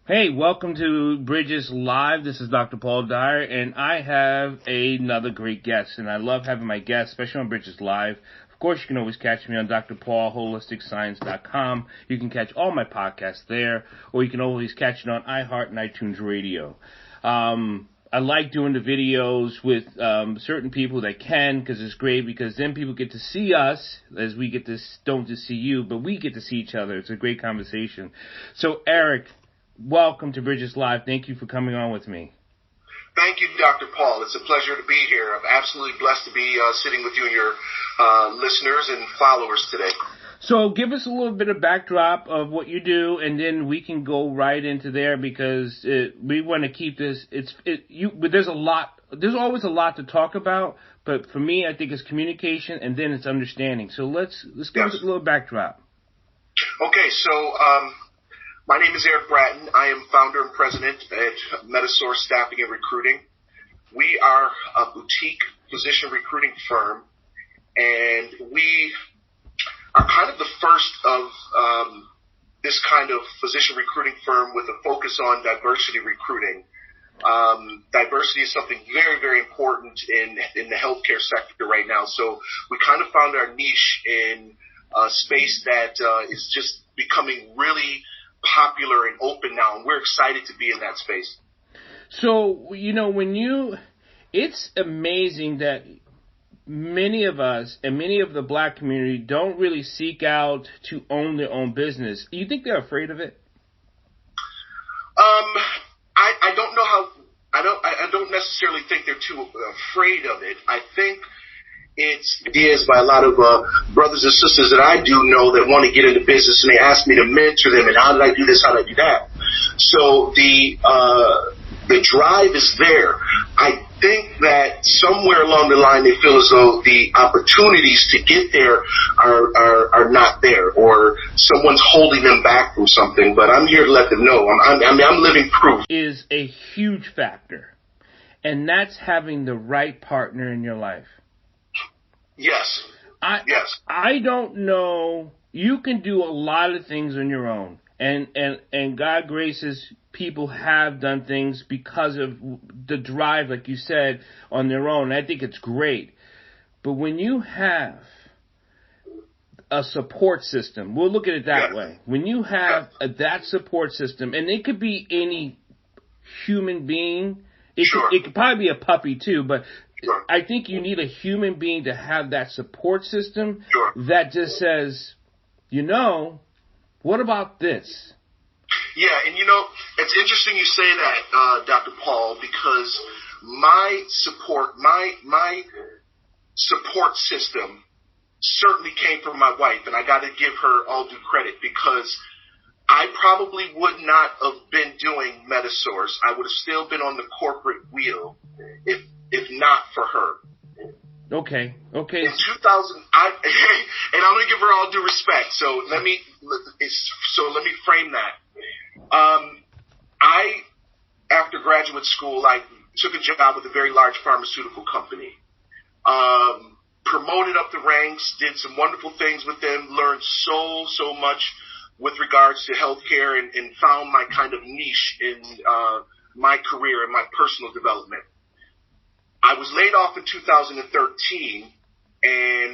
Hey, welcome to Bridges Live. This is Dr. Paul Dyer, and I have another great guest, and I love having my guests, especially on Bridges Live. Of course, you can always catch me on drpaulholisticscience.com. You can catch all my podcasts there, or you can always catch it on iHeart and iTunes Radio. I like doing the videos with certain people that can, because it's great, because then people get to see us, as we get to, don't just see you, but we get to see each other. It's a great conversation. So, Eric, welcome to Bridges Live. Thank you for coming on with me. Thank you, Dr. Paul. It's a pleasure to be here. I'm absolutely blessed to be sitting with you and your listeners and followers today. So give us a little bit of backdrop of what you do, and then we can go right into there, because we want to keep this. But there's always a lot to talk about. But for me, I think it's communication, and then it's understanding. So let's give us a little backdrop. Okay, so my name is Eric Bratton. I am founder and president at Medisource Staffing and Recruiting. We are a boutique physician recruiting firm, and we are kind of the first of this kind of physician recruiting firm with a focus on diversity recruiting. Diversity is something very, very important in the healthcare sector right now. So we kind of found our niche in a space that is just becoming really popular and open now, and we're excited to be in that space. So, it's amazing that many of us and many of the black community don't really seek out to own their own business. You think they're afraid of it? I don't know how. I don't necessarily think they're too afraid of it. I think it's ideas by a lot of brothers and sisters that I do know that want to get into business, and they ask me to mentor them, and how did I do this, how did I do that? So the drive is there. I think that somewhere along the line they feel as though the opportunities to get there are not there, or someone's holding them back from something. But I'm here to let them know. I'm living proof. Is a huge factor, and that's having the right partner in your life. Yes. Yes. I don't know. You can do a lot of things on your own, and God graces, people have done things because of the drive, like you said, on their own. I think it's great. But when you have a support system, we'll look at it that way. When you have that support system, and it could be any human being, it could probably be a puppy too, but I think you need a human being to have that support system that just says, what about this? Yeah, and it's interesting you say that, Dr. Paul, because my support system certainly came from my wife, and I got to give her all due credit, because I probably would not have been doing Medisource. I would have still been on the corporate wheel if not for her. Okay. In 2000, and I'm going to give her all due respect. So let me frame that. After graduate school, I took a job with a very large pharmaceutical company. Promoted up the ranks, did some wonderful things with them, learned so much with regards to healthcare, and found my kind of niche in my career and my personal development. I was laid off in 2013,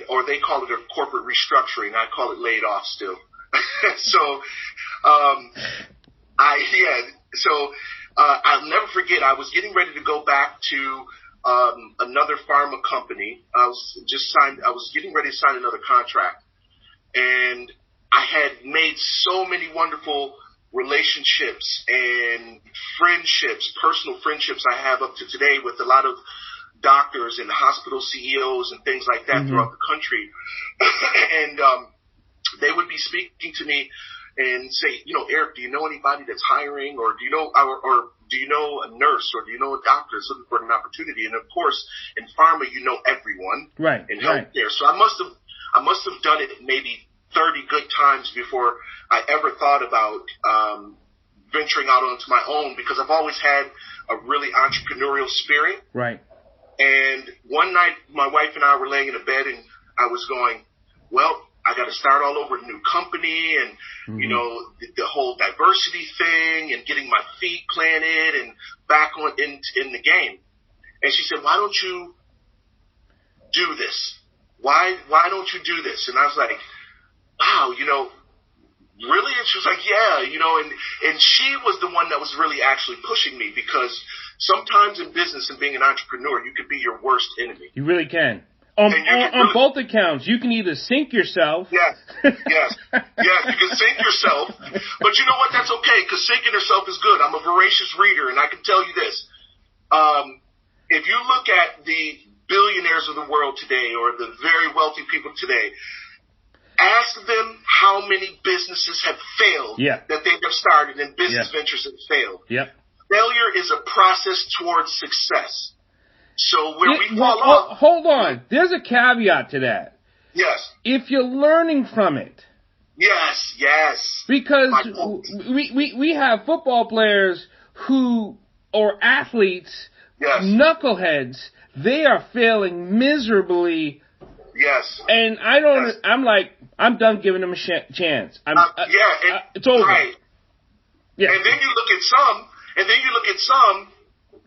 or they call it a corporate restructuring. I call it laid off still. I'll never forget, I was getting ready to go back to another pharma company. I was getting ready to sign another contract, and I had made so many wonderful relationships and friendships, personal friendships I have up to today with a lot of doctors and hospital CEOs and things like that throughout the country. And they would be speaking to me and say, Eric, do you know anybody that's hiring, or do you know a nurse, or do you know a doctor that's looking for an opportunity? And of course, in pharma, everyone, right, in healthcare. So I must have done it maybe 30 good times before I ever thought about venturing out onto my own, because I've always had a really entrepreneurial spirit. Right. And one night, my wife and I were laying in a bed, and I was going, well, I got to start all over a new company and, you know, the whole diversity thing and getting my feet planted and back on in the game. And she said, why don't you do this? Why don't you do this? And I was like, wow, you know, really? And she was like, yeah, you know, and she was the one that was really actually pushing me, because sometimes in business and being an entrepreneur, you could be your worst enemy. You really can. On both accounts, you can either sink yourself. Yes, you can sink yourself. But you know what? That's okay, because sinking yourself is good. I'm a voracious reader, and I can tell you this. If you look at the billionaires of the world today, or the very wealthy people today, ask them how many businesses have failed that they have started and business ventures have failed. Failure is a process towards success. So where we fall off... Hold on. There's a caveat to that. Yes. If you're learning from it. Yes. Because we have football players who, or athletes, knuckleheads, they are failing miserably. Yes. And I'm like, I'm done giving them a chance. It's over. Right. Yeah. And then you look at some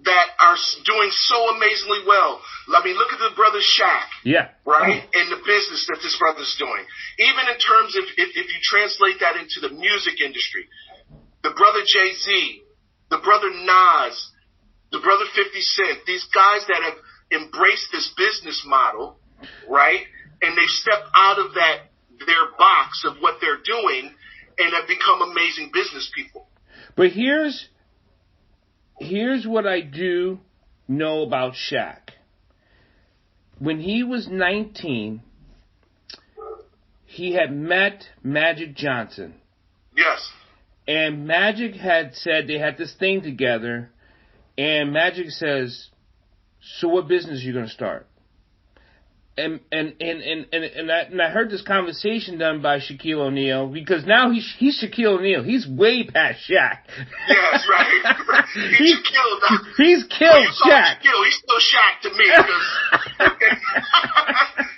that are doing so amazingly well. I mean, look at the brother Shaq. Yeah. Right? And the business that this brother's doing. Even in terms of, if you translate that into the music industry, the brother Jay-Z, the brother Nas, the brother 50 Cent, these guys that have embraced this business model, right? And they've stepped out of their box of what they're doing and have become amazing business people. But here's what I do know about Shaq. When he was 19, he had met Magic Johnson. Yes. And Magic had said they had this thing together, and Magic says, so what business are you going to start? And I heard this conversation done by Shaquille O'Neal, because now he's Shaquille O'Neal. He's way past Shaq. Yes, right. He's killed Shaq. He's still Shaq to me.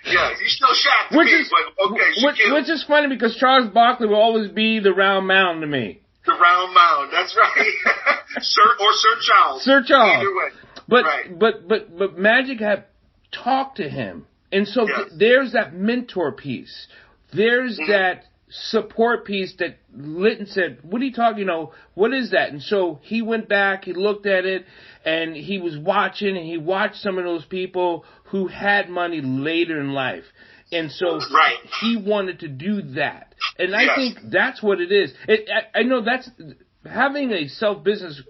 Yeah, he's still Shaq to me. But okay, which is funny, because Charles Barkley will always be the round mound to me. The round mound. That's right. Sir Charles. Sir Charles. Either way. But Magic had talked to him. And so there's that mentor piece. There's that support piece that Litton said, what are you talking, what is that? And so he went back, he looked at it, and he was watching, and he watched some of those people who had money later in life. And so he wanted to do that. And I think that's what it is. I know that's, having a self-business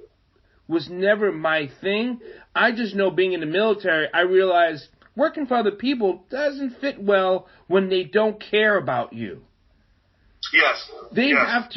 was never my thing. I just know, being in the military, I realized working for other people doesn't fit well when they don't care about you. Yes. They have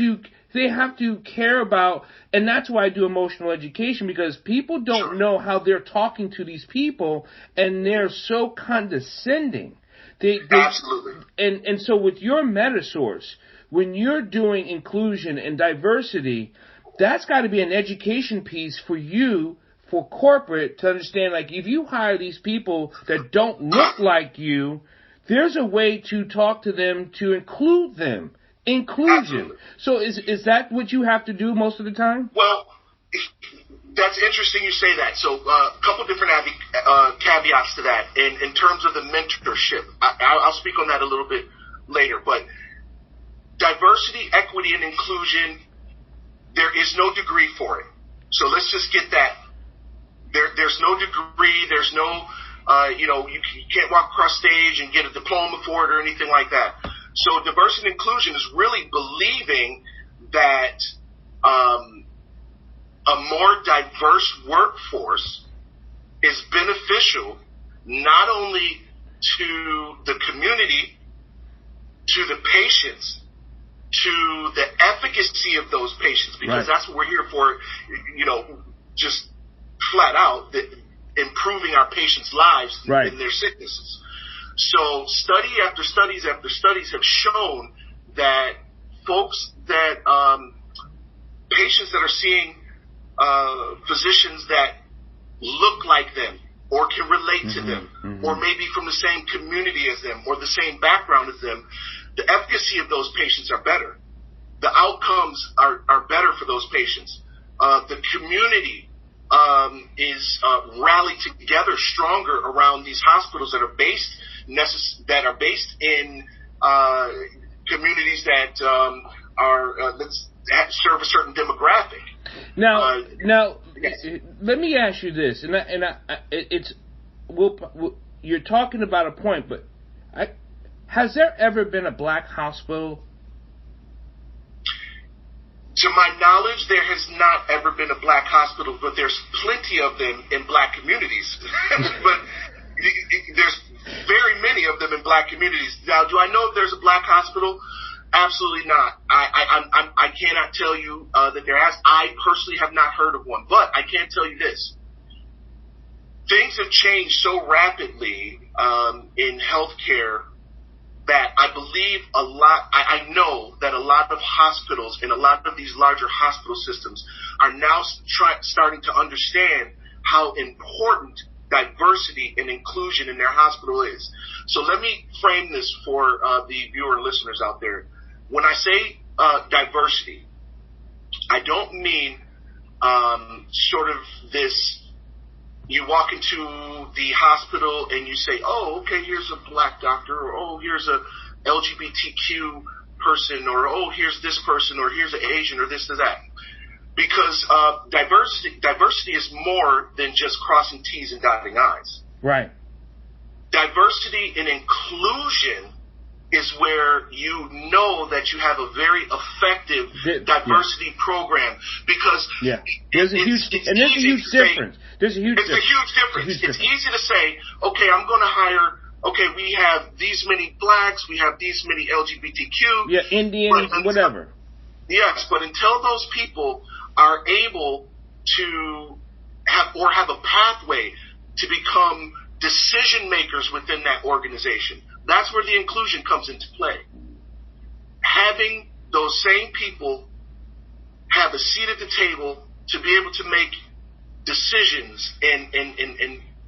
to care about, and that's why I do emotional education, because people don't know how they're talking to these people, and they're so condescending. Absolutely. And so with your Medisource, when you're doing inclusion and diversity, that's got to be an education piece for you, for corporate, to understand, like, if you hire these people that don't look like you, there's a way to talk to them to include them. Inclusion. Absolutely. So is that what you have to do most of the time? Well, that's interesting you say that. So a couple different caveats to that. In terms of the mentorship, I'll speak on that a little bit later. But diversity, equity, and inclusion, there is no degree for it. So let's just get that. There's no degree. There's no, you can't walk across stage and get a diploma for it or anything like that. So diversity and inclusion is really believing that a more diverse workforce is beneficial not only to the community, to the patients, to the efficacy of those patients, because that's what we're here for, just flat out, improving our patients' lives in their sicknesses. So study after studies after studies have shown that folks that, patients that are seeing physicians that look like them or can relate to them, or maybe from the same community as them or the same background as them, the efficacy of those patients are better. The outcomes are better for those patients. The community is rallied together stronger around these hospitals that are based in communities that serve a certain demographic. Now, yes. Let me ask you this, you're talking about a point, but has there ever been a black hospital? To my knowledge, there has not ever been a black hospital, but there's plenty of them in black communities. But there's very many of them in black communities. Now, do I know if there's a black hospital? Absolutely not. I cannot tell you that there has. I personally have not heard of one, but I can tell you this. Things have changed so rapidly in healthcare that I believe I know that a lot of hospitals and a lot of these larger hospital systems are now starting to understand how important diversity and inclusion in their hospital is. So let me frame this for the viewer and listeners out there. When I say diversity, I don't mean sort of this. You walk into the hospital and you say, oh, okay, here's a black doctor, or oh, here's a LGBTQ person, or oh, here's this person, or here's an Asian, or this or that. Because diversity is more than just crossing T's and dotting I's. Right. Diversity and inclusion is where you know that you have a very effective diversity program, because there's a huge difference. It's a huge difference. It's easy to say, okay, I'm going to hire. Okay, we have these many blacks, we have these many LGBTQ, Indians, whatever. Yes, but until those people are able to have a pathway to become decision makers within that organization, that's where the inclusion comes into play. Having those same people have a seat at the table to be able to make decisions and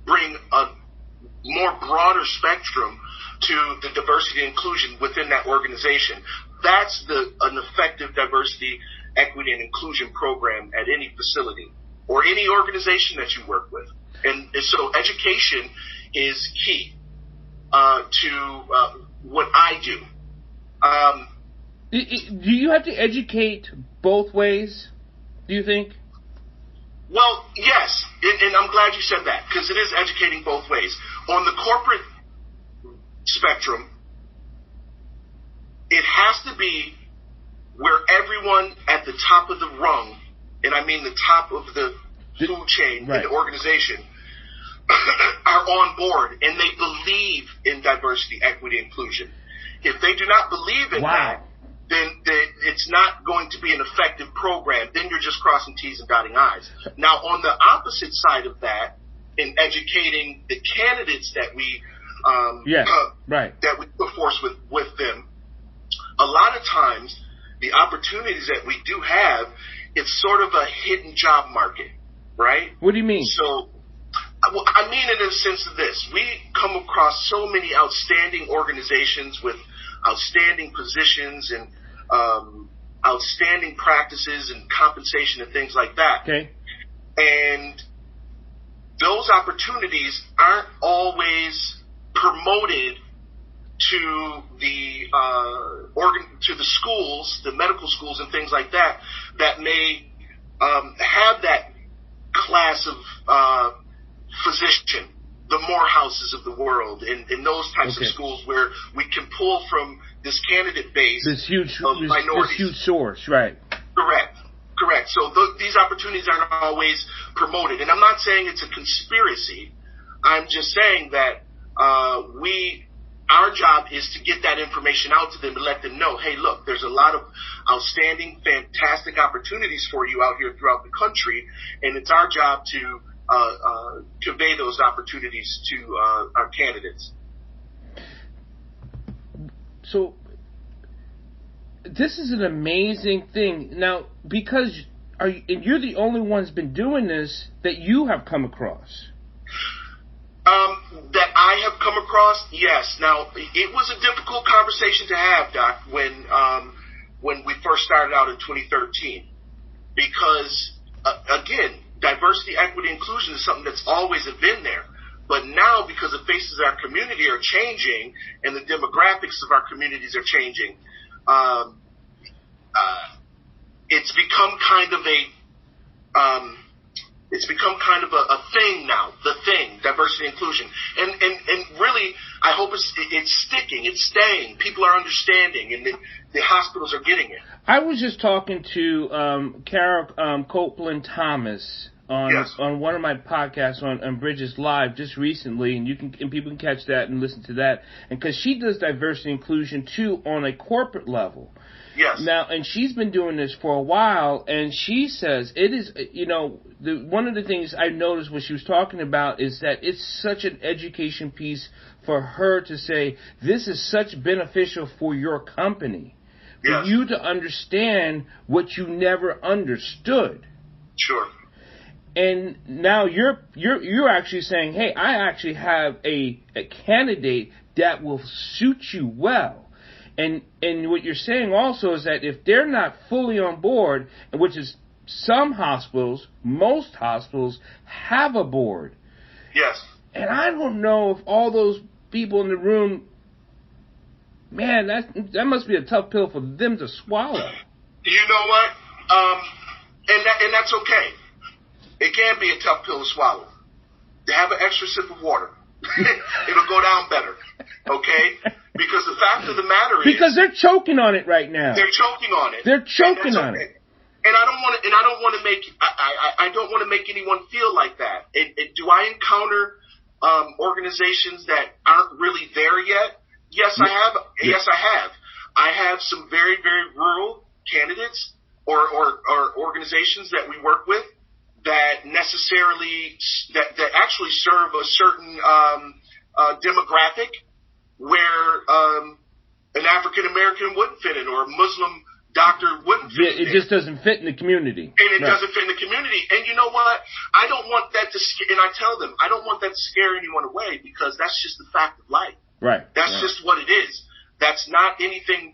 bring a more broader spectrum to the diversity and inclusion within that organization. That's an effective diversity, equity, and inclusion program at any facility or any organization that you work with. And so education is key to what I do. Do you have to educate both ways, do you think? Well, yes, and I'm glad you said that, because it is educating both ways. On the corporate spectrum, it has to be where everyone at the top of the rung, and I mean the top of the food chain in the organization, are on board and they believe in diversity, equity, inclusion. If they do not believe in that, then it's not going to be an effective program. Then you're just crossing T's and dotting I's. Now, on the opposite side of that, in educating the candidates that we that we put forth with them, a lot of times the opportunities that we do have, it's sort of a hidden job market, right? What do you mean? So, I mean it in the sense of this. We come across so many outstanding organizations with outstanding positions and outstanding practices and compensation and things like that. Okay. And those opportunities aren't always promoted to the to the schools, the medical schools and things like that, that may have that class of physician, the Morehouses of the world, and those types of schools where we can pull from this candidate base, this huge minorities. This huge source, right? Correct. So these opportunities aren't always promoted, and I'm not saying it's a conspiracy. I'm just saying that our job is to get that information out to them and let them know, hey, look, there's a lot of outstanding, fantastic opportunities for you out here throughout the country, and it's our job to convey those opportunities to our candidates. So this is an amazing thing. Now, because you're the only one's been doing this that you have come across. That I have come across, yes. Now, it was a difficult conversation to have, Doc, when we first started out in 2013, because again, diversity, equity, inclusion is something that's always been there. But now, because the faces of our community are changing and the demographics of our communities are changing, it's become kind of a thing now. The thing, diversity, inclusion, and really, I hope it's sticking, it's staying. People are understanding, and the hospitals are getting it. I was just talking to Kara Copeland Thomas on one of my podcasts on Bridges Live just recently, and people can catch that and listen to that, and because she does diversity inclusion too on a corporate level. Yes. Now, and she's been doing this for a while, and she says it is, one of the things I noticed when she was talking about is that it's such an education piece for her to say, this is such beneficial for your company, for you to understand what you never understood. Sure. And now you're actually saying, hey, I actually have a candidate that will suit you well. And what you're saying also is that if they're not fully on board, which is some hospitals, most hospitals have a board. Yes. And I don't know if all those people in the room, man, that must be a tough pill for them to swallow. You know what? And that's okay. It can be a tough pill to swallow. To have an extra sip of water. It'll go down better. Okay? Because the fact of the matter is, because they're choking on it right now. They're choking on it. They're choking on it. And I don't want to make anyone feel like that. Do I encounter organizations that aren't really there yet? Yes, I have. Yes, I have. I have some very, very rural candidates or organizations that we work with that actually serve a certain demographic where an African American wouldn't fit in, or a Muslim doctor wouldn't fit in. It just doesn't fit in the community. And it doesn't fit in the community. And you know what? I don't want that to and I tell them, I don't want that to scare anyone away, because that's just the fact of life. Right. That's just what it is. That's not anything,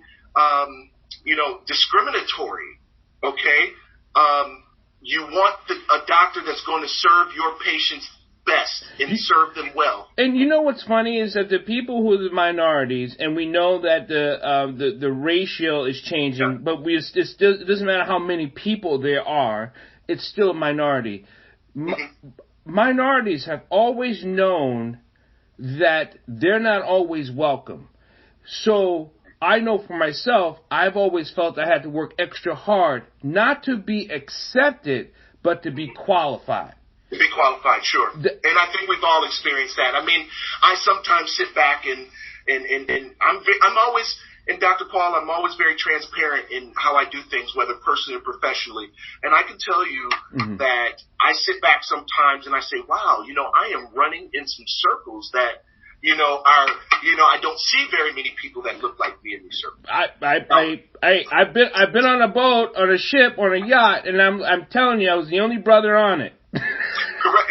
discriminatory. Okay? You want a doctor that's going to serve your patients best and serve them well. And you know what's funny is that the people who are the minorities, and we know that the ratio is changing, but it doesn't matter how many people there are, it's still a minority. Minorities have always known that they're not always welcome. So I know for myself, I've always felt I had to work extra hard, not to be accepted, but to be qualified. To be qualified, sure. And I think we've all experienced that. I mean, I sometimes sit back and I'm always, and Dr. Paul, I'm always very transparent in how I do things, whether personally or professionally. And I can tell you that I sit back sometimes and I say, wow, I am running in some circles that, I don't see very many people that look like me in these circles. I've been on a boat, on a ship, on a yacht, and I'm telling you, I was the only brother on it.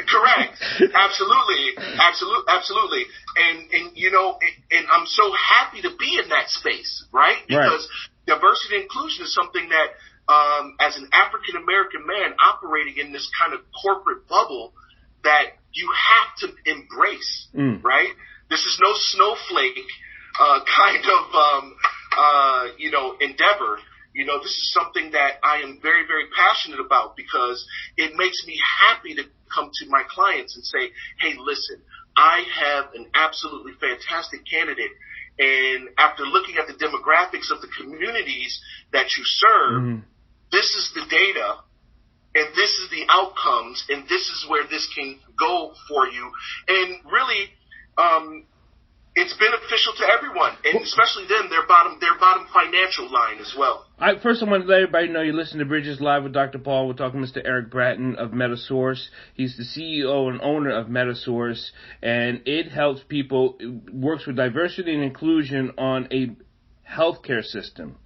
Correct. Absolutely. And I'm so happy to be in that space, right? Because diversity and inclusion is something that, as an African American man operating in this kind of corporate bubble, that you have to embrace, right? This is no snowflake kind of endeavor. This is something that I am very, very passionate about, because it makes me happy to come to my clients and say, hey, listen, I have an absolutely fantastic candidate. And after looking at the demographics of the communities that you serve, this is the data, and this is the outcomes, and this is where this can go for you. And really, it's beneficial to everyone, and especially them, their bottom financial line as well. First, I want to let everybody know you listen to Bridges Live with Dr. Paul. We're talking to Mr. Eric Bratton of Medisource. He's the CEO and owner of Medisource, and it helps people, it works with diversity and inclusion on a healthcare system.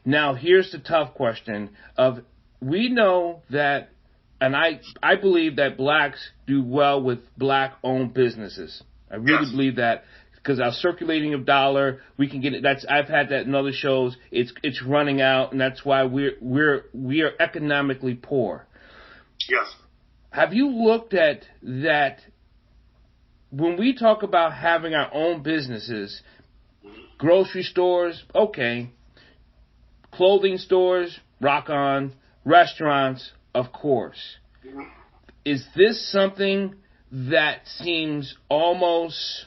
Now, here's the tough question of, we know that, and I believe that blacks do well with black-owned businesses. I really believe that. Because our circulating of dollar, we can get it. I've had that in other shows. It's running out, and that's why we are economically poor. Yes. Have you looked at that? When we talk about having our own businesses, grocery stores, okay, clothing stores, rock on, restaurants, of course. Mm-hmm. Is this something that seems almost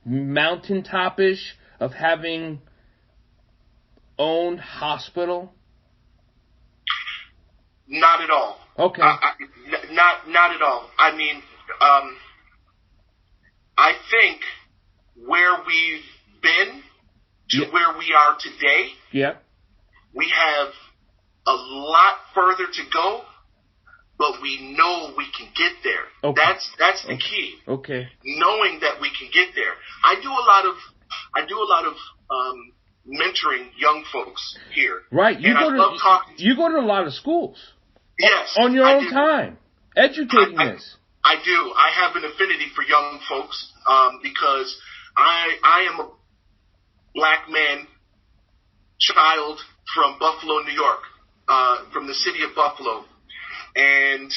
mountaintop-ish of having own hospital? Not at all. Okay. Not at all. I mean, I think where we've been to where we are today, we have a lot further to go, but we know we can get there. Okay. That's the key. Okay. Knowing that we can get there. I do a lot of mentoring young folks here. Right. You go to a lot of schools. Yes. On your own time. Educating this. I do. I have an affinity for young folks because I am a black man, child from Buffalo, New York, from the city of Buffalo. And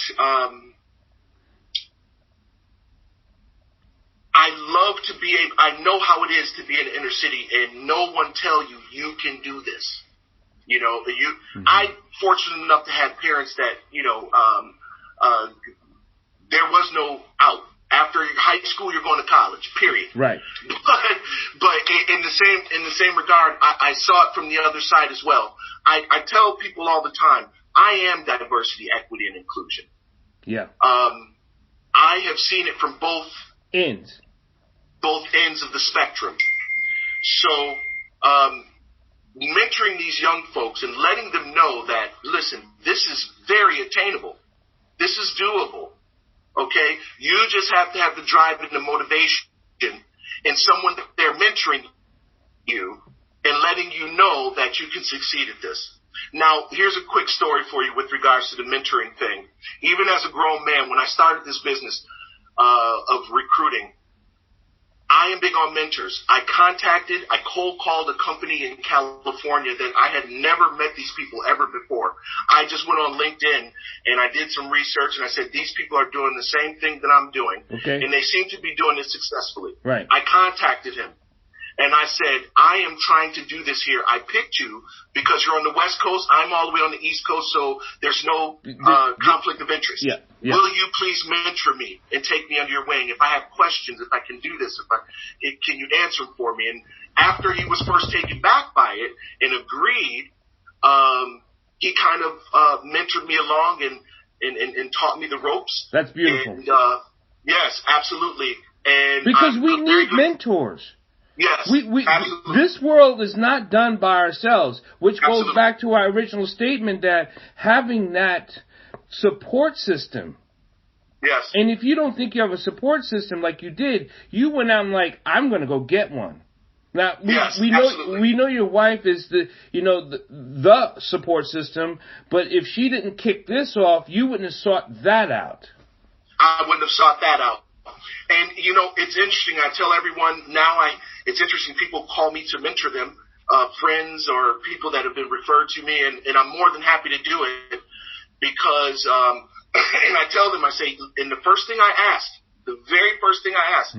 I know how it is to be in the inner city and no one tell you can do this. You know, I'm fortunate enough to have parents that, there was no out. After high school, you're going to college, period. Right. But in the same regard, I saw it from the other side as well. I tell people all the time, I am diversity, equity, and inclusion. Yeah. I have seen it from both ends of the spectrum. So, mentoring these young folks and letting them know that, listen, this is very attainable. This is doable. Okay? You just have to have the drive and the motivation and someone that they're mentoring you and letting you know that you can succeed at this. Now, here's a quick story for you with regards to the mentoring thing. Even as a grown man, when I started this business of recruiting, I am big on mentors. I cold called a company in California that I had never met these people ever before. I just went on LinkedIn and I did some research and I said, these people are doing the same thing that I'm doing. Okay. And they seem to be doing it successfully. Right. I contacted him. And I said, I am trying to do this here. I picked you because you're on the West Coast. I'm all the way on the East Coast, so there's no conflict of interest. Yeah. Will you please mentor me and take me under your wing? If I have questions, if I can do this, can you answer them for me? And after he was first taken back by it and agreed, he kind of mentored me along and taught me the ropes. That's beautiful. And, yes, absolutely. And because we need mentors. Yes, this world is not done by ourselves, which goes back to our original statement that having that support system. Yes. And if you don't think you have a support system like you did, you went out and like, I'm going to go get one. Now, we know your wife is the support system, but if she didn't kick this off, you wouldn't have sought that out. I wouldn't have sought that out. And, it's interesting. I tell everyone now it's interesting. People call me to mentor them, friends or people that have been referred to me. And I'm more than happy to do it because, and I tell them, I say, and the very first thing I asked,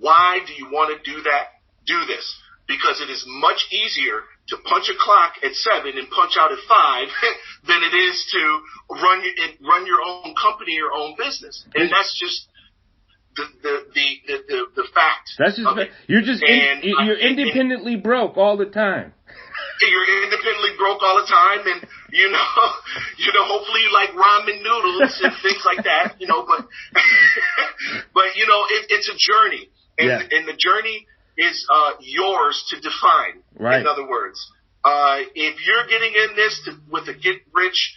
why do you want to do this? Because it is much easier to punch a clock at 7 and punch out at 5 than it is to run your own company, your own business. And that's just the fact. That's just you're independently broke all the time. You're independently broke all the time, and hopefully you like ramen noodles and things like that. But it's a journey, and the journey is yours to define. Right. In other words, if you're getting in this with a get rich,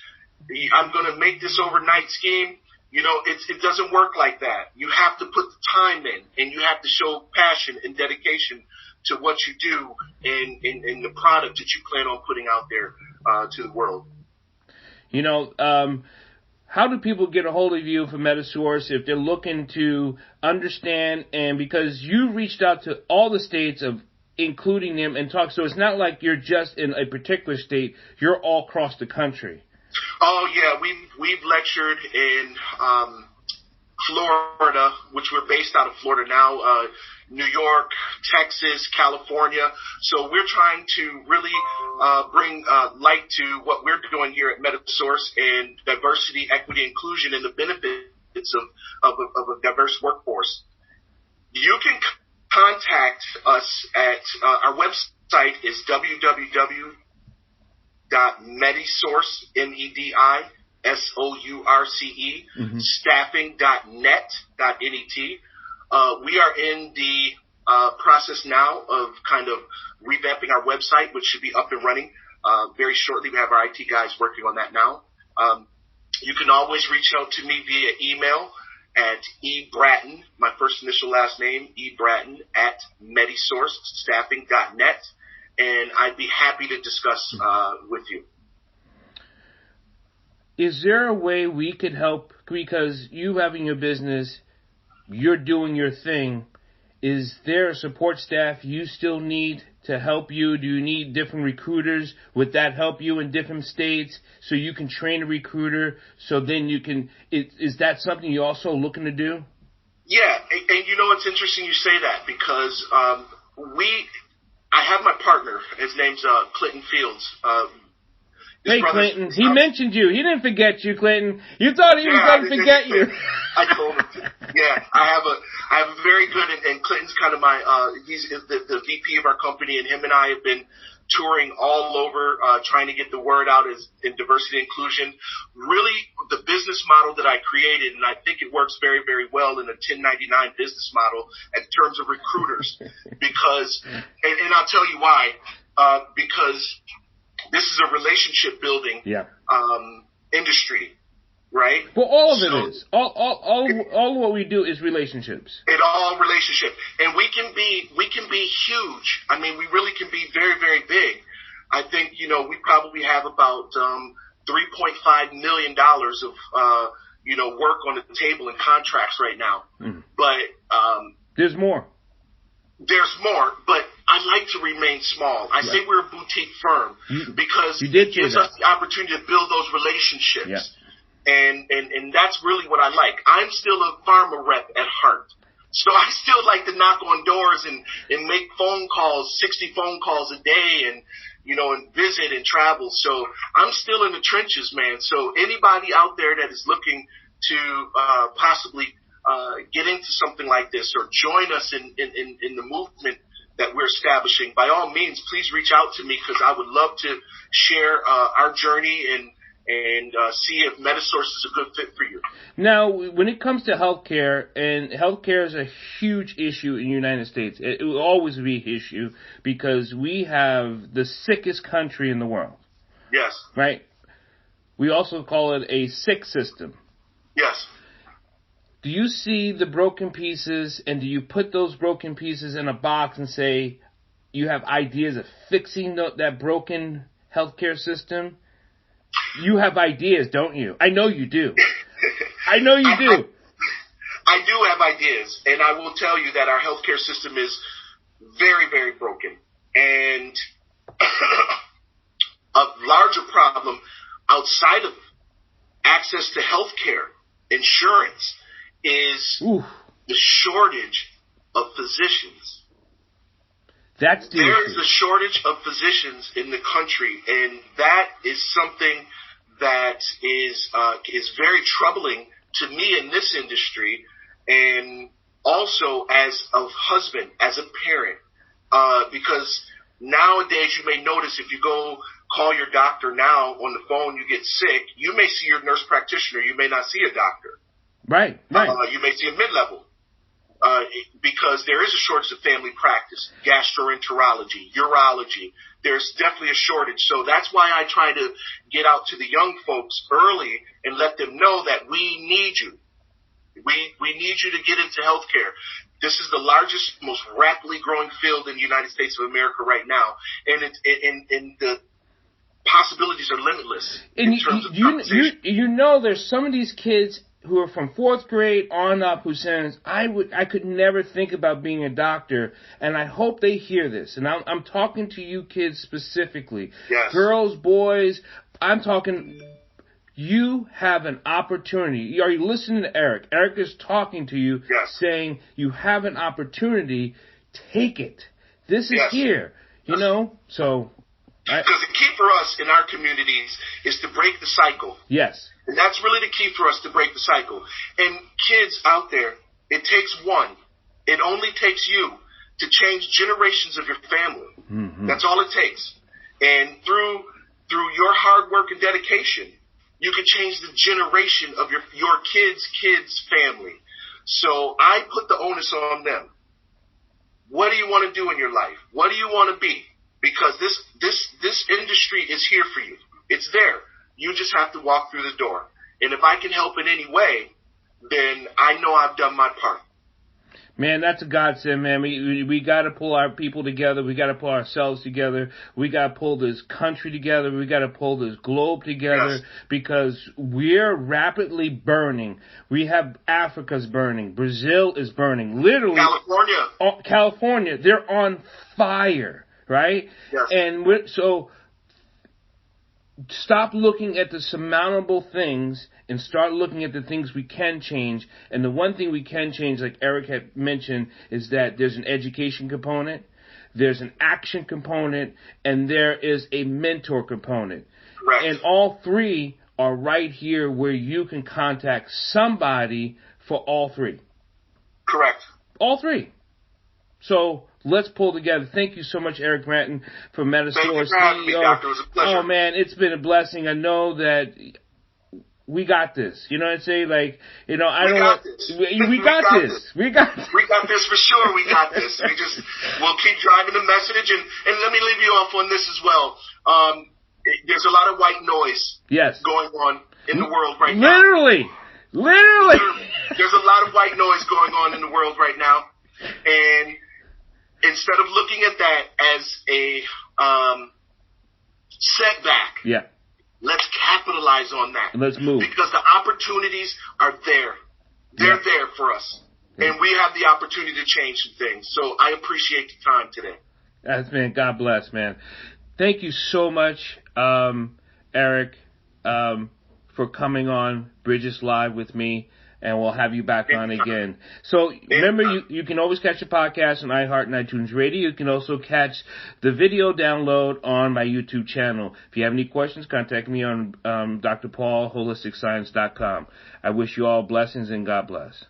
I'm going to make this overnight scheme. It doesn't work like that. You have to put the time in, and you have to show passion and dedication to what you do and the product that you plan on putting out there to the world. how do people get a hold of you for Medisource if they're looking to understand, and because you reached out to all the states of including them and talk, so it's not like you're just in a particular state, you're all across the country. Oh yeah, we've lectured in Florida, which we're based out of Florida now, New York, Texas, California. So we're trying to really bring light to what we're doing here at Medisource and diversity, equity, inclusion, and the benefits of a diverse workforce. You can contact us at our website is www.medisource, MEDISOURCE, staffing.net. We are in the process now of kind of revamping our website, which should be up and running very shortly. We have our IT guys working on that now. You can always reach out to me via email at ebratton, my first initial last name, ebratton at medisourcestaffing.net, and I'd be happy to discuss with you. Is there a way we could help, because you having your business, you're doing your thing, is there a support staff you still need to help you? Do you need different recruiters? Would that help you in different states so you can train a recruiter so then you can, is that something you're also looking to do? Yeah, and you know, it's interesting you say that because I have my partner, his name's Clinton Fields. Hey, Clinton, he mentioned you. He didn't forget you, Clinton. You thought he was going to forget you. I told him to. Yeah, I have a very good, and Clinton's kind of my, he's the VP of our company, and him and I have been touring all over, trying to get the word out in diversity and inclusion. Really, the business model that I created, and I think it works very, very well in a 1099 business model in terms of recruiters, because, and I'll tell you why, because this is a relationship building industry, right? Well, all of it is. All what we do is relationships. It all relationship, and we can be huge. I mean, we really can be very, very big. I think we probably have about $3.5 million of work on the table in contracts right now. But there's more. There's more, but I like to remain small. I say we're a boutique firm because it gives us the opportunity to build those relationships. Yeah. And that's really what I like. I'm still a pharma rep at heart. So I still like to knock on doors and make phone calls, 60 phone calls a day and visit and travel. So I'm still in the trenches, man. So anybody out there that is looking to possibly get into something like this or join us in the movement that we're establishing, by all means, please reach out to me because I would love to share our journey and see if Medisource is a good fit for you. Now, when it comes to healthcare, and healthcare is a huge issue in the United States, it will always be an issue because we have the sickest country in the world. Yes. Right? We also call it a sick system. Yes. Do you see the broken pieces, and do you put those broken pieces in a box and say you have ideas of fixing that broken healthcare system? You have ideas, don't you? I know you do. I know you do. I do have ideas, and I will tell you that our healthcare system is very, very broken. And a larger problem outside of access to healthcare, insurance, is the shortage of physicians. That's the There issue. is a shortage of physicians in the country, and that is something that is very troubling to me in this industry, and also as a husband, as a parent, because nowadays you may notice if you go call your doctor now on the phone, you get sick, you may see your nurse practitioner, you may not see a doctor. Right. You may see a mid-level because there is a shortage of family practice, gastroenterology, urology. There's definitely a shortage. So that's why I try to get out to the young folks early and let them know that we need you. We need you to get into healthcare. This is the largest, most rapidly growing field in the United States of America right now. And possibilities are limitless And in terms of conversation. you know, there's some of these kids who are from 4th grade on up who says, I could never think about being a doctor, and I hope they hear this. And I'm talking to you kids specifically. Yes. Girls, boys, I'm talking, you have an opportunity. Are you listening to Eric? Eric is talking to you, yes. saying you have an opportunity, take it. This is yes. here, you know, so. Because the key for us in our communities is to break the cycle. Yes. And that's really the key for us, to break the cycle. And kids out there, it takes one. It only takes you to change generations of your family. Mm-hmm. That's all it takes. And through your hard work and dedication, you can change the generation of your kids' family. So I put the onus on them. What do you want to do in your life? What do you want to be? Because this industry is here for you. It's there. You just have to walk through the door. And if I can help in any way, then I know I've done my part. Man, that's a godsend, man. We got to pull our people together. We got to pull ourselves together. We got to pull this country together. We got to pull this globe together, yes. because we're rapidly burning. We have Africa's burning. Brazil is burning. Literally. California. They're on fire, right? Yes. And so stop looking at the surmountable things and start looking at the things we can change. And the one thing we can change, like Eric had mentioned, is that there's an education component, there's an action component, and there is a mentor component. Correct. And all three are right here where you can contact somebody for all three. Correct. All three. So let's pull together. Thank you so much, Eric Bratton, from Medisource. Thank you for having me, Doctor. It was a pleasure. Oh, man, it's been a blessing. I know that we got this. You know what I'm saying? Like, you know, I don't want... We got this. We got this for sure. We got this. We'll keep driving the message. And let me leave you off on this as well. There's a lot of white noise going on in the world right now. Literally. There's a lot of white noise going on in the world right now. And instead of looking at that as a setback, let's capitalize on that. Let's move. Because the opportunities are there. They're there for us. Yeah. And we have the opportunity to change some things. So I appreciate the time today. Man, God bless, man. Thank you so much, Eric, for coming on Bridges Live with me. And we'll have you back on again. So remember, you can always catch the podcast on iHeart and iTunes Radio. You can also catch the video download on my YouTube channel. If you have any questions, contact me on drpaulholisticscience.com. I wish you all blessings and God bless.